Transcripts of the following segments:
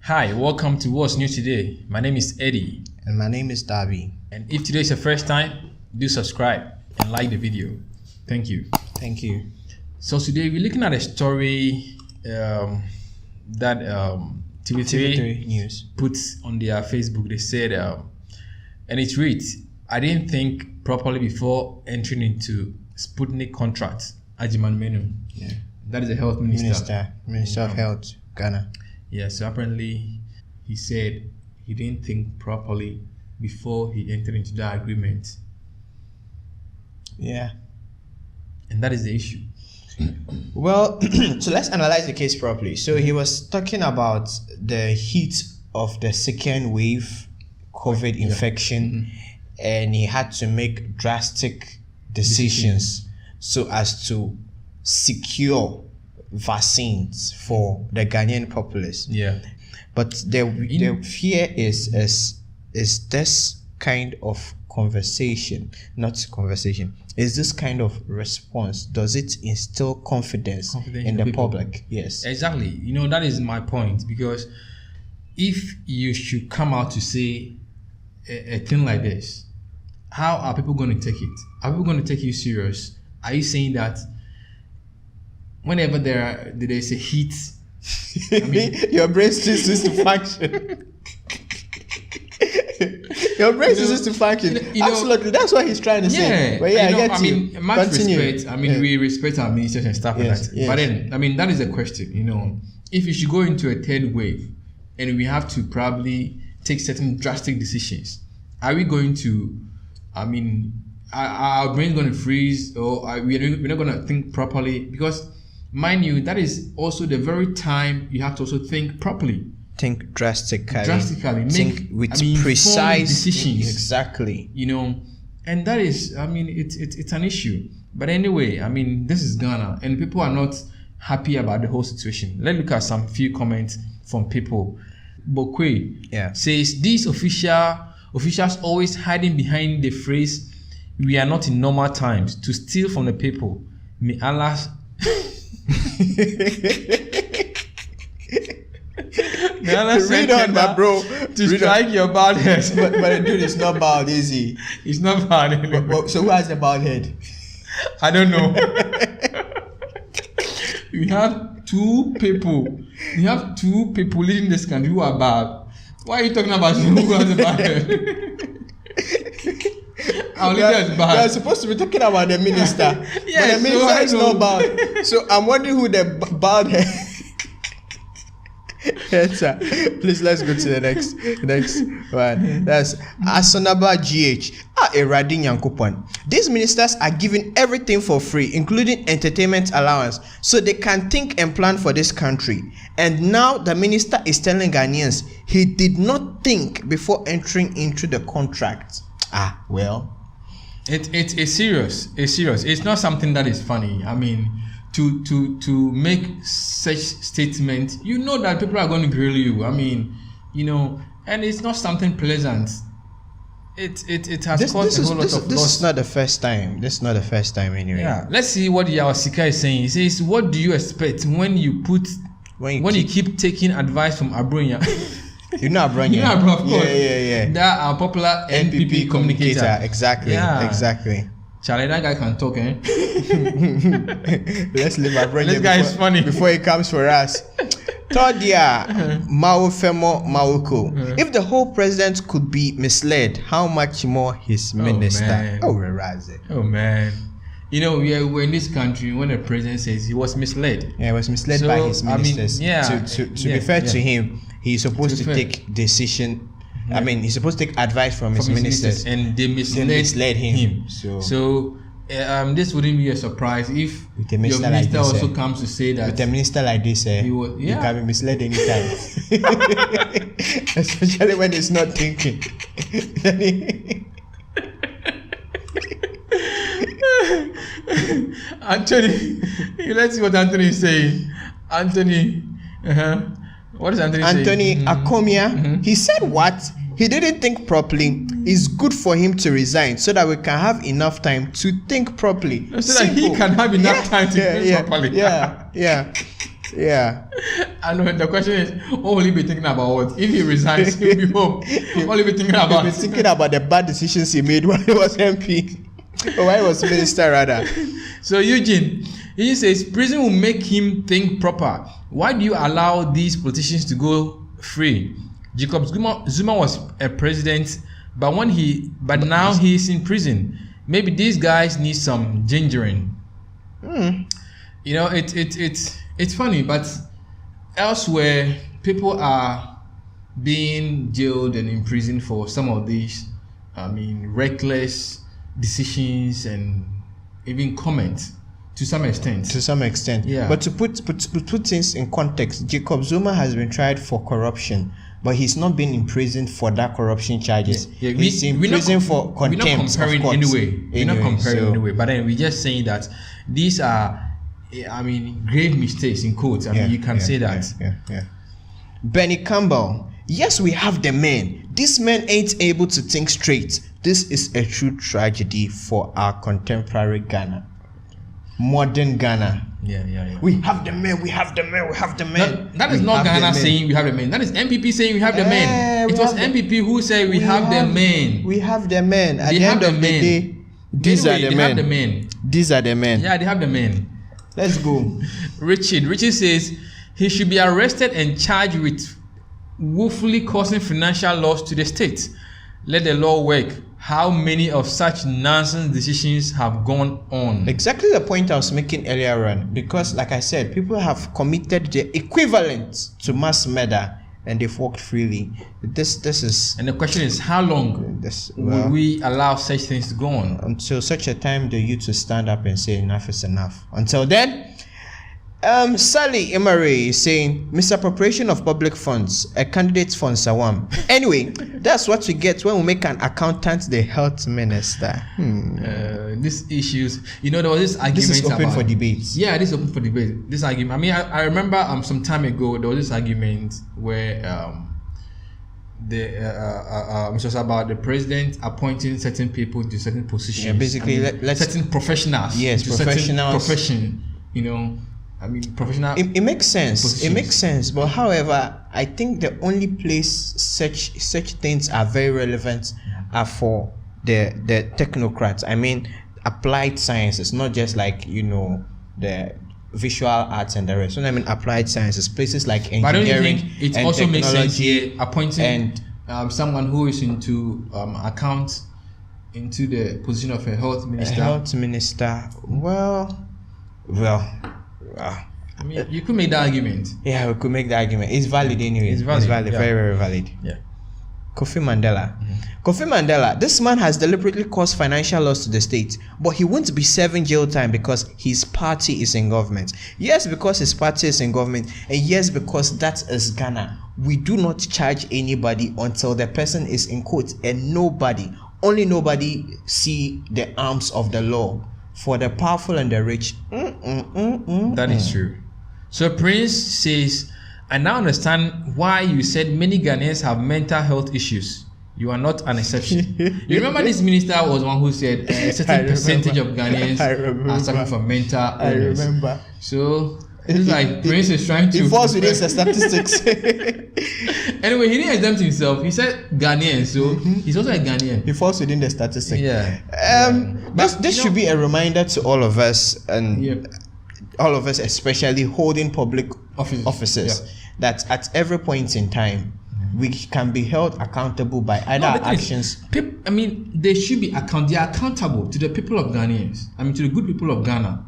Hi, welcome to What's New Today. My name is Eddie. And my name is Darby. And if today is your first time, do subscribe and like the video. Thank you. Thank you. So today we're looking at a story that TV3 News put on their Facebook. They said, and it reads, I didn't think properly before entering into Sputnik contract. Ajiman Menu. Yeah. That is the health minister. Minister of Health, Ghana. Yeah, so apparently he said he didn't think properly before he entered into that agreement. Yeah. And that is the issue. Well, so let's analyze the case properly. So he was talking about the heat of the second wave COVID infection, and he had to make drastic decisions so as to secure vaccines for the Ghanaian populace. Yeah. But the fear is this kind of is this kind of response, does it instill confidence in the public? Yes, exactly. You know, that is my point, because if you should come out to say a thing like this, how are people going to take it? Are people going to take you serious? Are you saying that whenever there is a heat, I mean, your brain ceases to function? Your brain ceases to function. Absolutely, that's what he's trying to say. But yeah, I get much respect. I mean, we respect our ministers and stuff like that. Yes. But then, I mean, that is a question. You know, if you should go into a third wave, and we have to probably take certain drastic decisions, are we going to? I mean, are our brains going to freeze, or we're not going to think properly? Because, mind you, that is also the very time you have to also think properly. Think drastically. Think with precise decisions. Exactly. You know, and that is, I mean, it's an issue. But anyway, I mean, this is Ghana, and people are not happy about the whole situation. Let's look at some few comments from people. Bokwe says, these officials always hiding behind the phrase, we are not in normal times, to steal from the people. May Allah... Read on, my bro. To strike your bald head. But the dude is not bald, is he? He's not bald anymore. So who has the bald head? I don't know. We have two people leading this country who are bald. Why are you talking about who has a bald head? Our leader is bald. We are supposed to be talking about the minister. Yes, but the minister is not bald. So I'm wondering who the bald head. Yes, sir. Please, let's go to the next one. That's Asonaba GH. Eradin Yankupon. These ministers are given everything for free, including entertainment allowance, so they can think and plan for this country. And now the minister is telling Ghanaians he did not think before entering into the contract. Well, it's serious. It's serious. It's not something that is funny. I mean, to make such statement, you know that people are going to grill you. I mean, you know, and it's not something pleasant. It has caused a whole lot of loss. This is not the first time. This is not the first time anyway. Yeah. Let's see what Yawasika is saying. He says, what do you expect when you keep taking advice from Abronya? You know Abronya. You know Abronya, of course. Yeah. That our popular NPP communicator. Exactly. Charlie, that guy can talk, eh? Let's leave Abronya. This guy is funny. Before he comes for us. Todia Maufemo Mauko. If the whole president could be misled, how much more his minister? Man. Oh man. You know, we're in this country when the president says he was misled. Yeah, he was misled by his ministers. To be fair to him, he's supposed to take decision. I mean, he's supposed to take advice from his ministers, and they misled him. So this wouldn't be a surprise if your minister like this, also comes to say that. With a minister like this, you can be misled anytime, especially when he's not thinking. Anthony, let's see what Anthony is saying. Anthony, what is Anthony saying? Anthony Akomia, he said what? He didn't think properly. It's good for him to resign so that we can have enough time to think properly. So that he can have enough time to think properly. Yeah. Yeah. And the question is, what will he be thinking about? What if he resigns? He'll be home. What will he be thinking about? He'll be thinking about the bad decisions he made when he was MP, or when he was minister rather. So Eugene says prison will make him think proper. Why do you allow these politicians to go free? Jacob Zuma was a president, but now he's in prison. Maybe these guys need some gingering. You know, it's funny, but elsewhere people are being jailed and imprisoned for some of these, reckless decisions and even comments to some extent. Yeah. But to put things in context, Jacob Zuma has been tried for corruption, but he's not been imprisoned for that corruption charges. Yeah, he's in prison for contempt. We're not comparing anyway. We're not comparing anyway. But then we're just saying that these are, grave mistakes in quotes. You can say that. Yeah. Benny Campbell. Yes, we have the men. These men ain't able to think straight. This is a true tragedy for our contemporary Ghana. Modern Ghana. Yeah. We have the men. That is not Ghana saying we have the men. That is MPP saying we have the men. It was MPP who said we have the men. We have the men. At the end of the day, these are the men. These are the men. Yeah, they have the men. Let's go. Richard says he should be arrested and charged with woefully causing financial loss to the state. Let the law work. How many of such nonsense decisions have gone on? Exactly the point I was making earlier on. Because, like I said, people have committed the equivalent to mass murder and they've walked freely. This is. And the question is, how long will we allow such things to go on? Until such a time the youth will stand up and say enough is enough. Until then. Sally Emery is saying misappropriation of public funds, a candidate for Nsawam. Anyway, that's what we get when we make an accountant the health minister. These issues, there was this argument. This is open for debate. Yeah, this is open for debate. This argument. I remember some time ago there was this argument where it was about the president appointing certain people to certain positions. Yeah, basically, certain professionals. Yes, professionals. Profession. Professional. It makes sense. Positions. It makes sense. But however, I think the only place such things are very relevant are for the technocrats. Applied sciences, not just like the visual arts and the rest. So applied sciences, places like engineering. But I don't think it and also technology makes sense here appointing someone who is into accounts into the position of a health minister. A health minister. Well. You could make the argument. Yeah, we could make the argument. It's valid anyway. It's valid. Yeah. Very, very valid. Yeah. Kofi Mandela. Kofi Mandela, this man has deliberately caused financial loss to the state, but he won't be serving jail time because his party is in government. Yes, because his party is in government, and yes, because that is Ghana. We do not charge anybody until the person is in court, and only nobody see the arms of the law. For the powerful and the rich. That is true. So Prince says, I now understand why you said many Ghanaians have mental health issues. You are not an exception. You remember this minister was one who said a certain percentage of Ghanaians are suffering from mental illness. I remember. So it's like Prince is trying to. He falls within the statistics. Anyway, he didn't exempt himself. He said Ghanaian, so he's also a Ghanaian. He falls within the statistics. Yeah. This should be a reminder to all of us, and all of us, especially holding public offices, that at every point in time, we can be held accountable by either our actions. They should be they are accountable to the people of Ghanaians. To the good people of Ghana.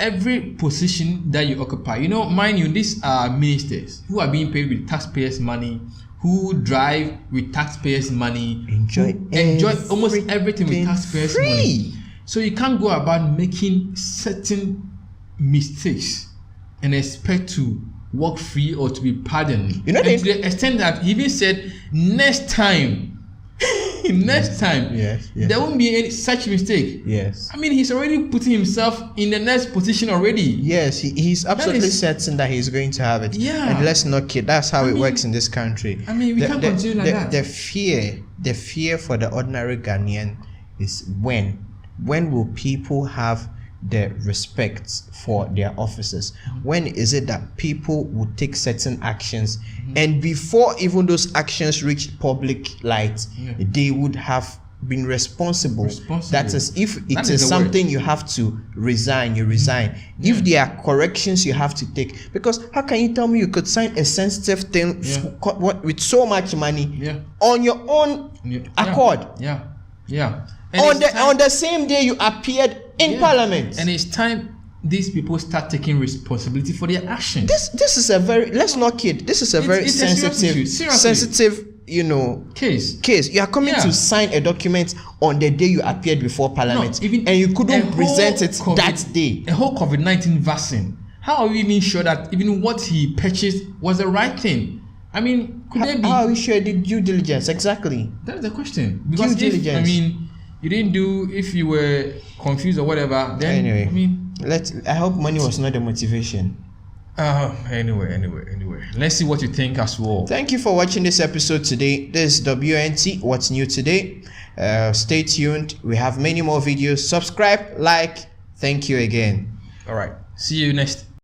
Every position that you occupy, mind you, these are ministers who are being paid with taxpayers' money, who drive with taxpayers' money, enjoy almost everything with taxpayers' money. So you can't go about making certain mistakes and expect to walk free or to be pardoned. To the extent that he even said, next time, there won't be any such mistake. Yes. He's already putting himself in the next position already. Yes, he's absolutely certain that he's going to have it. Yeah. And let's not kid. That's how it works in this country. We can't continue like that. The fear for the ordinary Ghanaian is when will people have the respect for their officers? When is it that people would take certain actions, and before even those actions reach public light, they would have been responsible? That is, if it is something you have to resign, you resign. If there are corrections you have to take, because how can you tell me you could sign a sensitive thing with so much money on your own accord? On the same day you appeared in Parliament. And it's time these people start taking responsibility for their actions. This is a very, let's not kid, this is a very sensitive case. You are coming to sign a document on the day you appeared before Parliament, and you couldn't present it that day. A whole COVID-19 vaccine. How are we even sure that even what he purchased was the right thing? I mean, how are we sure did due diligence? Exactly. That's the question. Because you didn't do, if you were confused or whatever, then anyway, I hope money was not the motivation. Anyway. Let's see what you think as well. Thank you for watching this episode today. This is WNT, What's New Today. Stay tuned. We have many more videos. Subscribe, like. Thank you again. All right. See you next